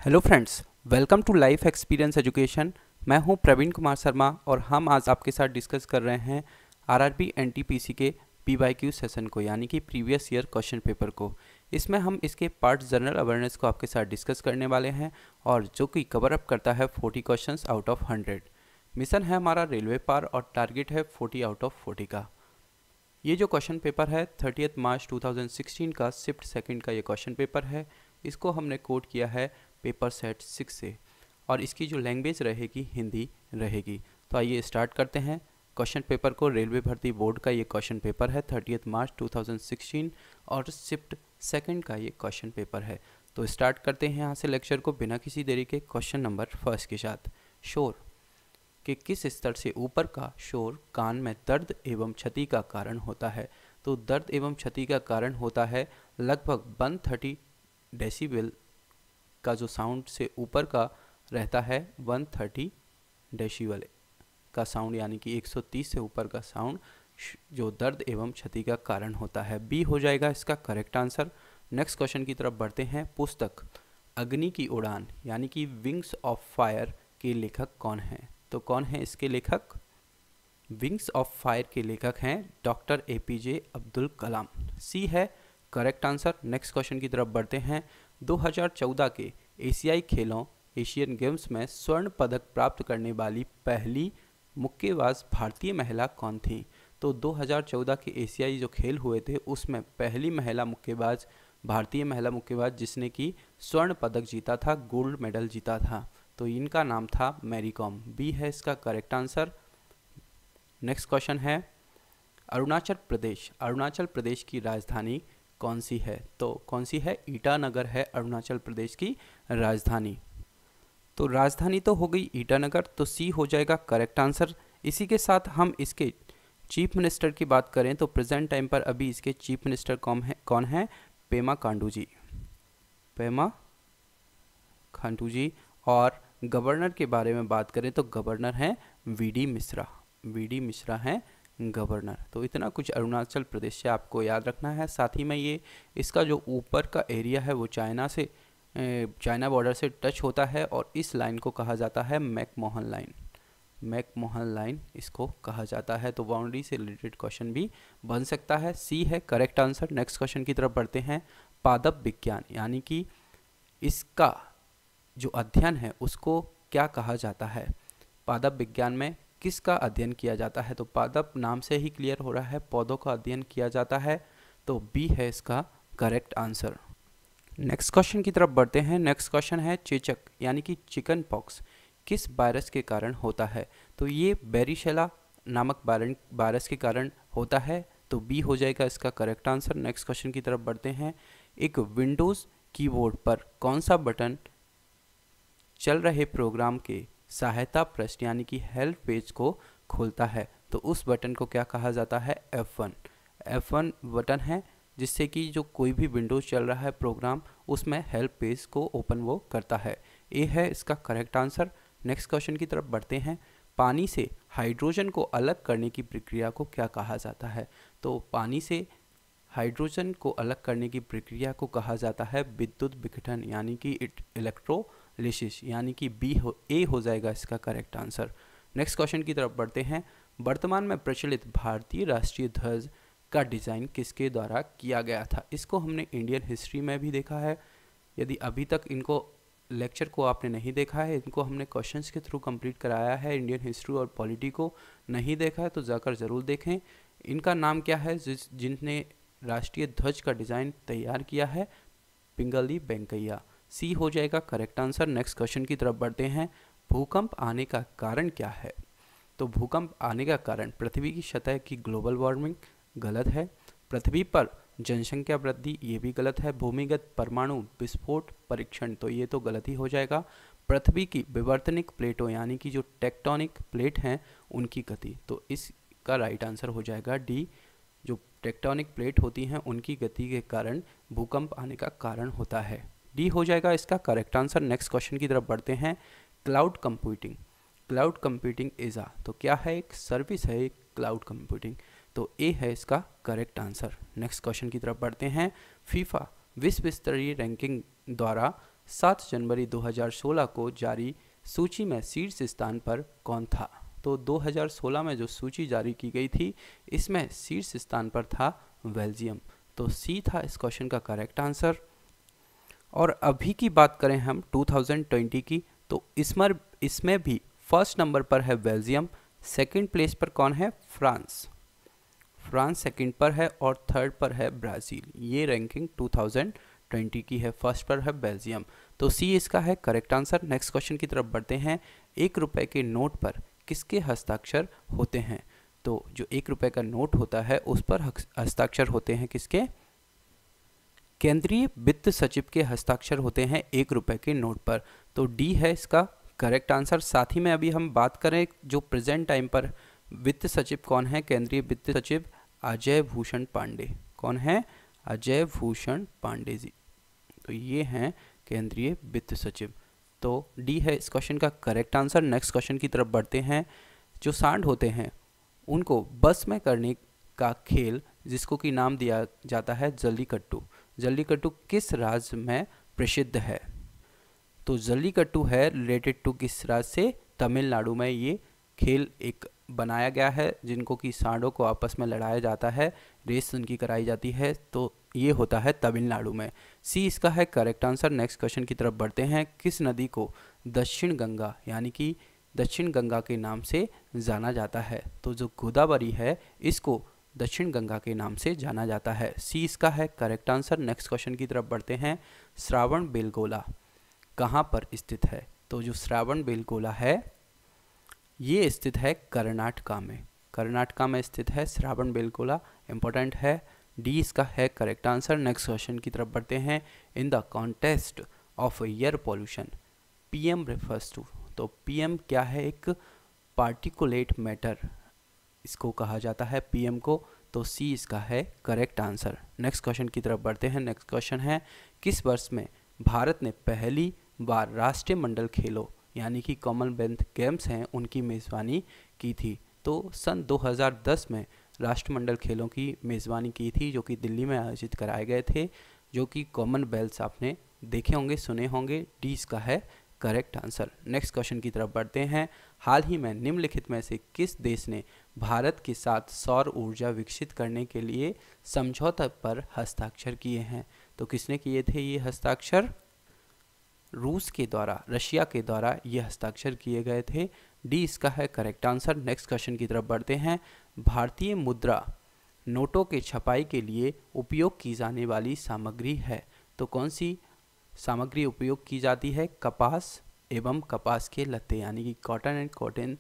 Hello friends, welcome to life experience education. मैं हूं प्रवीण कुमार शर्मा और हम आज आपके साथ डिस्कस कर रहे हैं आरआरबी एनटीपीसी के पीवाईक्यू सेशन को, यानी कि प्रीवियस ईयर क्वेश्चन पेपर को। इसमें हम इसके पार्ट जनरल अवेयरनेस को आपके साथ डिस्कस करने वाले हैं और जो कि कवर अप करता है 40 क्वेश्चंस आउट ऑफ 100। मिशन है हमारा रेलवे पार और टारगेट है 40 आउट ऑफ 40 का। ये जो क्वेश्चन पेपर है 30 मार्च 2016 का शिफ्ट सेकंड का ये क्वेश्चन पेपर है। इसको हमने कोड किया है पेपर सेट 6 से और इसकी जो लैंग्वेज रहेगी हिंदी रहेगी। तो आइए स्टार्ट करते हैं क्वेश्चन पेपर को। रेलवे भर्ती बोर्ड का ये क्वेश्चन पेपर है 30 मार्च 2016 और शिफ्ट सेकंड का ये क्वेश्चन पेपर है। तो स्टार्ट करते हैं यहाँ से लेक्चर को बिना किसी देरी के। क्वेश्चन नंबर फर्स्ट के साथ, शोर कि किस स्तर से ऊपर का शोर कान में दर्द एवं क्षति का कारण होता है। तो दर्द एवं क्षति का कारण होता है लगभग 130 डेसिबल का जो साउंड से ऊपर का रहता है 130 डेसिबल का साउंड, यानी कि 130 से ऊपर का साउंड जो दर्द एवं क्षति का कारण होता है। बी हो जाएगा इसका करेक्ट आंसर। नेक्स्ट क्वेश्चन की तरफ बढ़ते हैं। पुस्तक अग्नि की उड़ान यानी कि विंग्स ऑफ फायर के लेखक कौन हैं? तो कौन है इसके लेखक? विंग्स ऑफ फायर के लेखक हैं डॉक्टर एपीजे अब्दुल कलाम। सी है करेक्ट आंसर। नेक्स्ट क्वेश्चन की तरफ बढ़ते हैं। 2014 के एशियाई खेलों एशियन गेम्स में स्वर्ण पदक प्राप्त करने वाली पहली मुक्केबाज भारतीय महिला कौन थी? तो 2014 के एशियाई जो खेल हुए थे उसमें पहली महिला मुक्केबाज, भारतीय महिला मुक्केबाज जिसने कि स्वर्ण पदक जीता था, गोल्ड मेडल जीता था, तो इनका नाम था मैरी कॉम। बी है इसका करेक्ट आंसर। नेक्स्ट क्वेश्चन है अरुणाचल प्रदेश की राजधानी कौन सी है? तो कौन सी है? ईटानगर है अरुणाचल प्रदेश की राजधानी। तो राजधानी तो हो गई ईटानगर, तो सी हो जाएगा करेक्ट आंसर। इसी के साथ हम इसके चीफ मिनिस्टर की बात करें तो प्रेजेंट टाइम पर अभी इसके चीफ मिनिस्टर कौन है? पेमा खांडू जी। और गवर्नर के बारे में बात करें तो गवर्नर हैं वीडी मिश्रा हैं गवर्नर। तो इतना कुछ अरुणाचल प्रदेश से आपको याद रखना है। साथ ही में ये इसका जो ऊपर का एरिया है वो चाइना बॉर्डर से टच होता है और इस लाइन को कहा जाता है मैकमोहन लाइन इसको कहा जाता है। तो बाउंड्री से रिलेटेड क्वेश्चन भी बन सकता है। सी है करेक्ट आंसर। नेक्स्ट क्वेश्चन की तरफ बढ़ते हैं। पादप विज्ञान यानी कि इसका जो अध्ययन है उसको क्या कहा जाता है? पादप विज्ञान में किसका अध्ययन किया जाता है? तो पादप नाम से ही क्लियर हो रहा है, पौधों का अध्ययन किया जाता है। तो बी है इसका करेक्ट आंसर। नेक्स्ट क्वेश्चन की तरफ बढ़ते हैं। नेक्स्ट क्वेश्चन है चेचक यानी कि चिकन पॉक्स किस वायरस के कारण होता है? तो ये बेरिशेला नामक वायरस के कारण होता है। तो बी हो जाएगा इसका करेक्ट आंसर। नेक्स्ट क्वेश्चन की तरफ बढ़ते हैं। एक विंडोज़ कीबोर्ड पर कौन सा बटन चल रहे प्रोग्राम के सहायता पृष्ठ यानी कि हेल्प पेज को खोलता है? तो उस बटन को क्या कहा जाता है? F1 बटन है जिससे कि जो कोई भी विंडोज चल रहा है प्रोग्राम उसमें हेल्प पेज को ओपन वो करता है। ए है इसका करेक्ट आंसर। नेक्स्ट क्वेश्चन की तरफ बढ़ते हैं। पानी से हाइड्रोजन को अलग करने की प्रक्रिया को क्या कहा जाता है? तो पानी से हाइड्रोजन को अलग करने की प्रक्रिया को कहा जाता है विद्युत विघटन यानी कि इलेक्ट्रोलिसिस, यानी कि ए हो जाएगा इसका करेक्ट आंसर। नेक्स्ट क्वेश्चन की तरफ बढ़ते हैं। वर्तमान में प्रचलित भारतीय राष्ट्रीय ध्वज का डिज़ाइन किसके द्वारा किया गया था? इसको हमने इंडियन हिस्ट्री में भी देखा है। यदि अभी तक इनको लेक्चर को आपने नहीं देखा है, इनको हमने क्वेश्चंस के थ्रू कंप्लीट कराया है। इंडियन हिस्ट्री और पॉलिटी को नहीं देखा है तो जाकर ज़रूर देखें। इनका नाम क्या है जिनने राष्ट्रीय ध्वज का डिज़ाइन तैयार किया है? पिंगली वेंकैया। सी हो जाएगा करेक्ट आंसर। नेक्स्ट क्वेश्चन की तरफ बढ़ते हैं। भूकंप आने का कारण क्या है? तो भूकंप आने का कारण पृथ्वी की सतह की ग्लोबल वार्मिंग, गलत है। पृथ्वी पर जनसंख्या वृद्धि, ये भी गलत है। भूमिगत परमाणु विस्फोट परीक्षण, तो ये तो गलत ही हो जाएगा। पृथ्वी की विवर्तनिक प्लेटों यानी कि जो टेक्टोनिक प्लेट हैं उनकी गति, तो इसका राइट आंसर हो जाएगा डी। जो टेक्टोनिक प्लेट होती हैं उनकी गति के कारण भूकंप आने का कारण होता है। डी हो जाएगा इसका करेक्ट आंसर। नेक्स्ट क्वेश्चन की तरफ बढ़ते हैं। क्लाउड कंप्यूटिंग इज तो क्या है? एक सर्विस है एक क्लाउड कंप्यूटिंग। तो ए है इसका करेक्ट आंसर। नेक्स्ट क्वेश्चन की तरफ बढ़ते हैं। फीफा विश्व स्तरीय रैंकिंग द्वारा 7 जनवरी 2016 को जारी सूची में शीर्ष स्थान पर कौन था? तो 2016 में जो सूची जारी की गई थी इसमें शीर्ष स्थान पर था बेल्जियम। तो सी था इस क्वेश्चन का करेक्ट आंसर। और अभी की बात करें हम 2020 की, तो इसमें भी फर्स्ट नंबर पर है बेल्जियम, सेकंड प्लेस पर कौन है? फ्रांस सेकंड पर है और थर्ड पर है ब्राज़ील। ये रैंकिंग 2020 की है, फर्स्ट पर है बेल्जियम। तो सी इसका है करेक्ट आंसर। नेक्स्ट क्वेश्चन की तरफ बढ़ते हैं। 1 रुपए के नोट पर किसके हस्ताक्षर होते हैं? तो जो 1 रुपए का नोट होता है उस पर हस्ताक्षर होते हैं किसके? केंद्रीय वित्त सचिव के हस्ताक्षर होते हैं 1 रुपए के नोट पर। तो डी है इसका करेक्ट आंसर। साथ ही में अभी हम बात करें जो प्रेजेंट टाइम पर वित्त सचिव कौन है? केंद्रीय वित्त सचिव अजय भूषण पांडे। कौन है? अजय भूषण पांडे जी। तो ये हैं केंद्रीय वित्त सचिव। तो डी है इस क्वेश्चन का करेक्ट आंसर। नेक्स्ट क्वेश्चन की तरफ बढ़ते हैं। जो सांड होते हैं उनको बस में करने का खेल जिसको कि नाम दिया जाता है जल्लीकट्टू, जल्लीकट्टू किस राज्य में प्रसिद्ध है? तो जल्लीकट्टू है रिलेटेड टू किस राज्य से? तमिलनाडु में ये खेल एक बनाया गया है जिनको कि सांडों को आपस में लड़ाया जाता है, रेस उनकी कराई जाती है। तो ये होता है तमिलनाडु में। सी इसका है करेक्ट आंसर। नेक्स्ट क्वेश्चन की तरफ बढ़ते हैं। किस नदी को दक्षिण गंगा यानी कि दक्षिण गंगा के नाम से जाना जाता है? तो जो गोदावरी है इसको दक्षिण गंगा के नाम से जाना जाता है। सी इसका है करेक्ट आंसर। नेक्स्ट क्वेश्चन की तरफ बढ़ते हैं। श्रावण बेलगोला कहाँ पर स्थित है? तो जो श्रावण बेलगोला है ये स्थित है कर्नाटका में, कर्नाटका में स्थित है श्रावण बेलगोला, इंपॉर्टेंट है। डी इसका है करेक्ट आंसर। नेक्स्ट क्वेश्चन की तरफ बढ़ते हैं। In the contest of air pollution PM refers to. तो पीएम क्या है? एक पार्टिकुलेट मैटर इसको कहा जाता है पीएम को। तो सी इसका है करेक्ट आंसर। नेक्स्ट क्वेश्चन की तरफ बढ़ते हैं। नेक्स्ट क्वेश्चन है किस वर्ष में भारत ने पहली बार राष्ट्रीय मंडल खेलों यानी कि कॉमनवेल्थ गेम्स हैं उनकी मेज़बानी की थी? तो सन 2010 में राष्ट्रमंडल खेलों की मेज़बानी की थी जो कि दिल्ली में आयोजित कराए गए थे, जो कि कॉमनवेल्थ आपने देखे होंगे, सुने होंगे। डी इसका है करेक्ट आंसर। नेक्स्ट क्वेश्चन की तरफ बढ़ते हैं। हाल ही में निम्नलिखित में से किस देश ने भारत के साथ सौर ऊर्जा विकसित करने के लिए समझौते पर हस्ताक्षर किए हैं? तो किसने किए थे ये हस्ताक्षर? रूस के द्वारा, रशिया के द्वारा ये हस्ताक्षर किए गए थे। डी इसका है करेक्ट आंसर। नेक्स्ट क्वेश्चन की तरफ बढ़ते हैं। भारतीय मुद्रा नोटों के छपाई के लिए उपयोग की जाने वाली सामग्री है? तो कौन सी सामग्री उपयोग की जाती है? कपास एवं कपास के लत्ते यानी कि कॉटन एंड कॉटन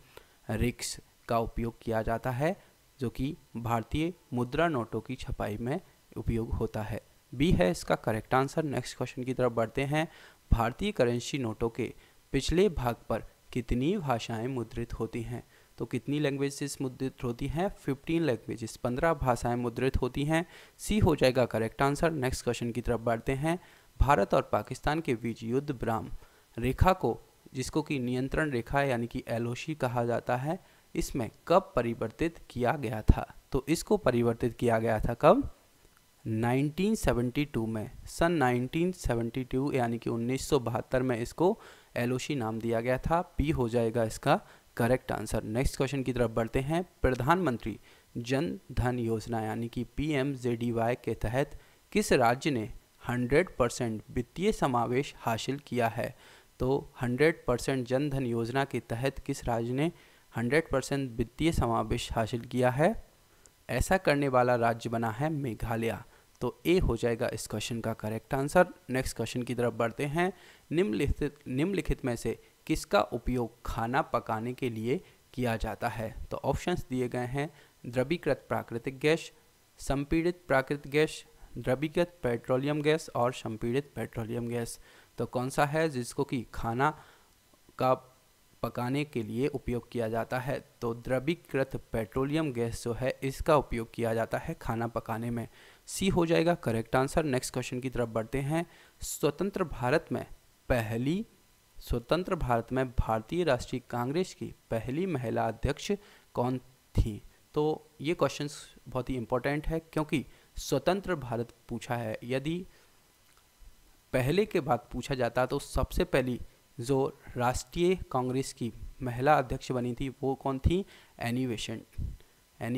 रिक्स का उपयोग किया जाता है जो कि भारतीय मुद्रा नोटों की छपाई में उपयोग होता है। बी है इसका करेक्ट आंसर। नेक्स्ट क्वेश्चन की तरफ बढ़ते हैं। भारतीय करेंसी नोटों के पिछले भाग पर कितनी भाषाएं मुद्रित होती हैं? तो कितनी लैंग्वेजेस मुद्रित होती हैं? 15 लैंग्वेजेस, 15 भाषाएं मुद्रित होती हैं। सी हो जाएगा करेक्ट आंसर। नेक्स्ट क्वेश्चन की तरफ बढ़ते हैं। भारत और पाकिस्तान के बीच युद्ध विराम रेखा को, जिसको कि नियंत्रण रेखा यानी कि एलओसी कहा जाता है, इसमें कब परिवर्तित किया गया था? तो इसको परिवर्तित किया गया था कब? 1972 में। सन 1972 यानी कि 1972 में इसको एलओसी नाम दिया गया था। पी हो जाएगा इसका करेक्ट आंसर। नेक्स्ट क्वेश्चन की तरफ बढ़ते हैं। प्रधानमंत्री जन धन योजना यानी कि पीएमजेडीवाई के तहत किस राज्य ने 100% वित्तीय समावेश हासिल किया है? तो 100% जन धन योजना के तहत किस राज्य ने 100% वित्तीय समावेश हासिल किया है? ऐसा करने वाला राज्य बना है मेघालय। तो ए हो जाएगा इस क्वेश्चन का करेक्ट आंसर। नेक्स्ट क्वेश्चन की तरफ बढ़ते हैं। निम्नलिखित में से किसका उपयोग खाना पकाने के लिए किया जाता है? तो ऑप्शंस दिए गए हैं। द्रवीकृत प्राकृतिक गैस, संपीड़ित प्राकृतिक गैस, द्रवीकृत पेट्रोलियम गैस और संपीड़ित पेट्रोलियम गैस। तो कौन सा है जिसको कि खाना का पकाने के लिए उपयोग किया जाता है? तो द्रवीकृत पेट्रोलियम गैस जो है इसका उपयोग किया जाता है खाना पकाने में। सी हो जाएगा करेक्ट आंसर। नेक्स्ट क्वेश्चन की तरफ बढ़ते हैं। स्वतंत्र भारत में भारतीय राष्ट्रीय कांग्रेस की पहली महिला अध्यक्ष कौन थी? तो ये क्वेश्चन बहुत ही इंपॉर्टेंट है क्योंकि स्वतंत्र भारत पूछा है। यदि पहले के बाद पूछा जाता तो सबसे पहली जो राष्ट्रीय कांग्रेस की महिला अध्यक्ष बनी थी वो कौन थी? एनी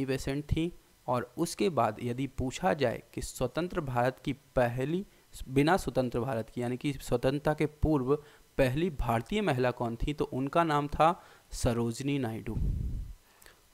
बेसेंट थी। और उसके बाद यदि पूछा जाए कि स्वतंत्र भारत की पहली, बिना स्वतंत्र भारत की यानी कि स्वतंत्रता के पूर्व पहली भारतीय महिला कौन थी, तो उनका नाम था सरोजनी नायडू।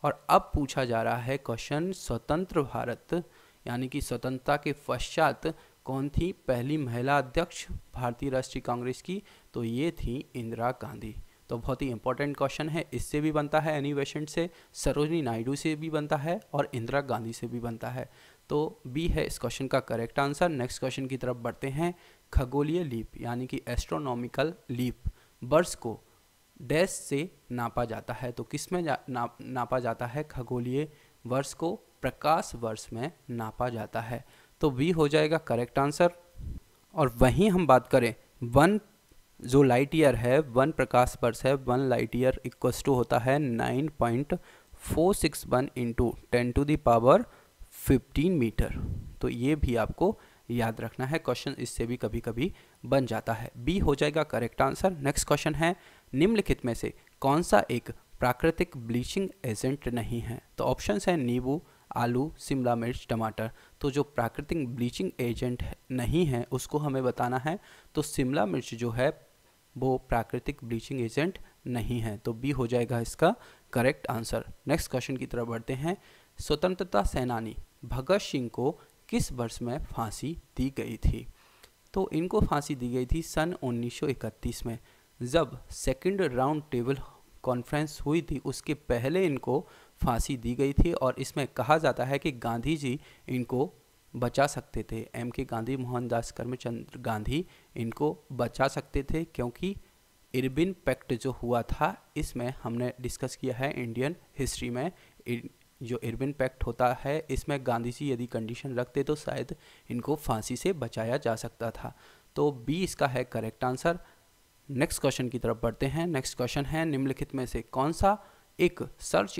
और अब पूछा जा रहा है क्वेश्चन स्वतंत्र भारत यानी कि स्वतंत्रता के पश्चात कौन थी पहली महिला अध्यक्ष भारतीय राष्ट्रीय कांग्रेस की, तो ये थी इंदिरा गांधी। तो बहुत ही इंपॉर्टेंट क्वेश्चन है, इससे भी बनता है एनी बेसेंट से, सरोजनी नायडू से भी बनता है और इंदिरा गांधी से भी बनता है। तो बी है इस क्वेश्चन का करेक्ट आंसर। नेक्स्ट क्वेश्चन की तरफ बढ़ते हैं। खगोलीय लीप यानी कि एस्ट्रोनॉमिकल लीप वर्ष को डैश से नापा जाता है, तो किस में नापा जाता है? खगोलीय वर्ष को प्रकाश वर्ष में नापा जाता है। तो बी हो जाएगा करेक्ट आंसर। और वहीं हम बात करें वन जो लाइट ईयर है, वन प्रकाश वर्ष है, one light year equals to होता है 9.461 इंटू 10⁻15 मीटर। तो ये भी आपको याद रखना है, क्वेश्चन इससे भी कभी कभी बन जाता है। बी हो जाएगा करेक्ट आंसर। नेक्स्ट क्वेश्चन है निम्नलिखित में से कौन सा एक प्राकृतिक ब्लीचिंग एजेंट नहीं है? तो ऑप्शंस हैं नींबू, आलू, शिमला मिर्च, टमाटर। तो जो प्राकृतिक ब्लीचिंग एजेंट नहीं है उसको हमें बताना है। तो शिमला मिर्च जो है वो प्राकृतिक ब्लीचिंग एजेंट नहीं है। तो बी हो जाएगा इसका करेक्ट आंसर। नेक्स्ट क्वेश्चन की तरफ बढ़ते हैं। स्वतंत्रता सेनानी भगत सिंह को किस वर्ष में फांसी दी गई थी? तो इनको फांसी दी गई थी सन 1931 में, जब सेकंड राउंड टेबल कॉन्फ्रेंस हुई थी उसके पहले इनको फांसी दी गई थी। और इसमें कहा जाता है कि गांधी जी इनको बचा सकते थे, एम के गांधी, मोहनदास करमचंद गांधी इनको बचा सकते थे, क्योंकि इरविन पैक्ट जो हुआ था इसमें हमने डिस्कस किया है इंडियन हिस्ट्री में, जो इरविन पैक्ट होता है इसमें गांधी जी यदि कंडीशन रखते तो शायद इनको फांसी से बचाया जा सकता था। तो बी इसका है करेक्ट आंसर। नेक्स्ट क्वेश्चन की तरफ बढ़ते हैं। नेक्स्ट क्वेश्चन है निम्नलिखित में से कौन सा एक सर्च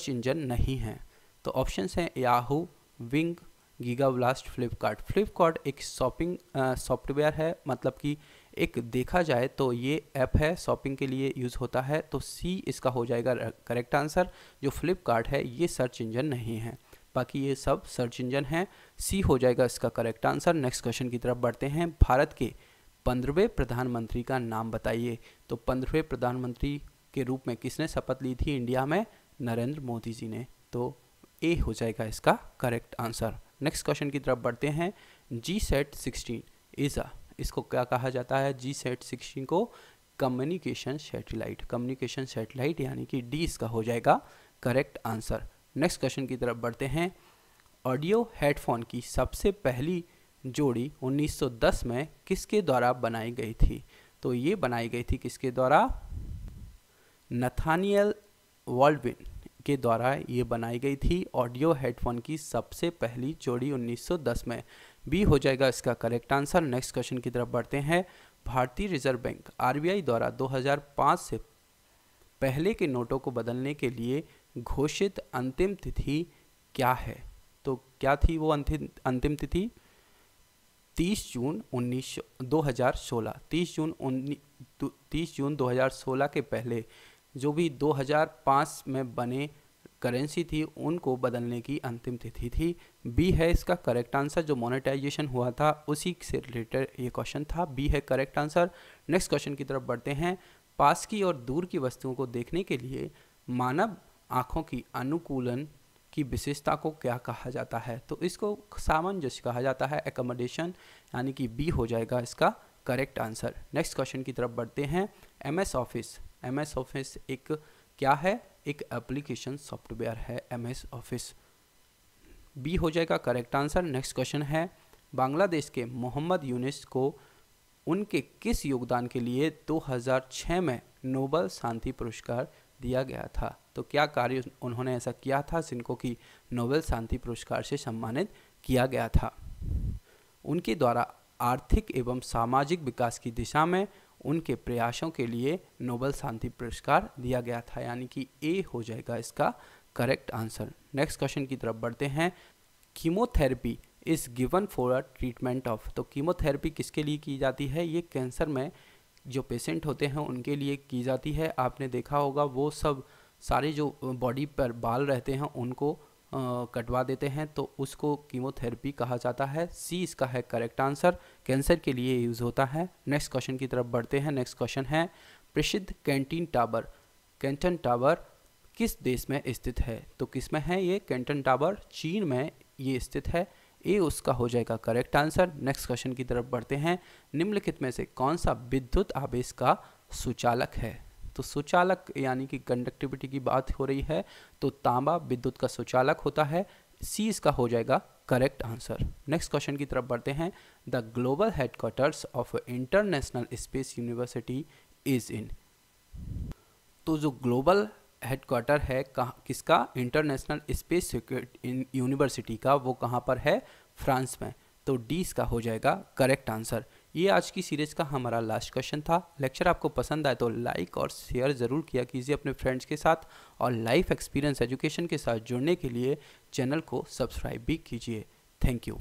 इंजन नहीं है? तो ऑप्शंस हैं याहू, विंग, गीगाब्लास्ट, फ्लिपकार्ट एक शॉपिंग सॉफ्टवेयर है, मतलब कि एक देखा जाए तो ये ऐप है, शॉपिंग के लिए यूज़ होता है। तो सी इसका हो जाएगा करेक्ट आंसर। जो फ्लिपकार्ट है ये सर्च इंजन नहीं है, बाकी ये सब सर्च इंजन है। सी हो जाएगा इसका करेक्ट आंसर। नेक्स्ट क्वेश्चन की तरफ बढ़ते हैं। भारत के 15वें प्रधानमंत्री का नाम बताइए। तो 15वें प्रधानमंत्री के रूप में किसने शपथ ली थी इंडिया में? नरेंद्र मोदी जी ने। तो ए हो जाएगा इसका करेक्ट आंसर। नेक्स्ट क्वेश्चन की तरफ बढ़ते हैं। GSAT-16 इसको क्या कहा जाता है? GSAT-16 को कम्युनिकेशन सैटेलाइट यानी कि डी इसका हो जाएगा करेक्ट आंसर। नेक्स्ट क्वेश्चन की तरफ बढ़ते हैं। ऑडियो हेडफोन की सबसे पहली जोड़ी 1910 में किसके द्वारा बनाई गई थी? तो ये बनाई गई थी किसके द्वारा? नथानियल बॉल्डविन के द्वारा ये बनाई गई थी ऑडियो हेडफोन की सबसे पहली जोड़ी 1910 में। बी हो जाएगा इसका करेक्ट आंसर। नेक्स्ट क्वेश्चन की तरफ बढ़ते हैं। भारतीय रिजर्व बैंक RBI द्वारा 2005 से पहले के नोटों को बदलने के लिए घोषित अंतिम तिथि क्या है? तो क्या थी वो अंतिम तिथि? 30 जून 2016। 30 जून 2016 के पहले जो भी 2005 में बने करेंसी थी उनको बदलने की अंतिम तिथि थी। बी है इसका करेक्ट आंसर। जो मोनेटाइजेशन हुआ था उसी से रिलेटेड ये क्वेश्चन था। बी है करेक्ट आंसर। नेक्स्ट क्वेश्चन की तरफ बढ़ते हैं। पास की और दूर की वस्तुओं को देखने के लिए मानव आँखों की अनुकूलन की विशेषता को क्या कहा जाता है? तो इसको सामंजस्य कहा जाता है, एकोमोडेशन, यानी कि बी हो जाएगा इसका करेक्ट आंसर। नेक्स्ट क्वेश्चन की तरफ बढ़ते हैं। MS ऑफिस एक क्या है? एक एप्लीकेशन सॉफ्टवेयर है MS ऑफिस। बी हो जाएगा करेक्ट आंसर। नेक्स्ट क्वेश्चन है। बांग्लादेश के मोहम्मद यूनुस को उनके किस योगदान के लिए 2006 में नोबेल शांति पुरस्कार दिया गया था? तो क्या कार्य उन्होंने ऐसा किया था जिनको कि नोबेल शांति पुरस्कार से सम्मानित किया गया था? उनके द्वारा आर्थिक एवं सामाजिक विकास की दिशा में उनके प्रयासों के लिए नोबेल शांति पुरस्कार दिया गया था, यानी कि ए हो जाएगा इसका करेक्ट आंसर। नेक्स्ट क्वेश्चन की तरफ बढ़ते हैं। Chemotherapy is given for a treatment of. तो कीमोथेरेपी किसके लिए की जाती है? ये कैंसर में जो पेशेंट होते हैं उनके लिए की जाती है। आपने देखा होगा वो सब सारे जो बॉडी पर बाल रहते हैं उनको कटवा देते हैं, तो उसको कीमोथेरेपी कहा जाता है। सी इसका है करेक्ट आंसर, कैंसर के लिए यूज़ होता है। नेक्स्ट क्वेश्चन की तरफ बढ़ते हैं। नेक्स्ट क्वेश्चन है प्रसिद्ध कैंटीन टावर, कैंटन टावर किस देश में स्थित है? तो किस में है ये कैंटन टावर? चीन में ये स्थित है। ए उसका हो जाएगा करेक्ट आंसर। नेक्स्ट क्वेश्चन की तरफ बढ़ते हैं। निम्नलिखित में से कौन सा विद्युत आवेश का सुचालक है? तो सुचालक यानी कि कंडक्टिविटी की बात हो रही है, तो तांबा विद्युत का सुचालक होता है। सी इसका हो जाएगा करेक्ट आंसर। नेक्स्ट क्वेश्चन की तरफ बढ़ते हैं। The global headquarters of international space university is in. तो जो ग्लोबल हेडक्वार्टर है किसका? इंटरनेशनल स्पेस यूनिवर्सिटी का, वो कहाँ पर है? फ्रांस में। तो डी इसका हो जाएगा करेक्ट आंसर। ये आज की सीरीज़ का हमारा लास्ट क्वेश्चन था। लेक्चर आपको पसंद आए तो लाइक और शेयर ज़रूर किया कीजिए अपने फ्रेंड्स के साथ, और लाइफ एक्सपीरियंस एजुकेशन के साथ जुड़ने के लिए चैनल को सब्सक्राइब भी कीजिए। Thank you.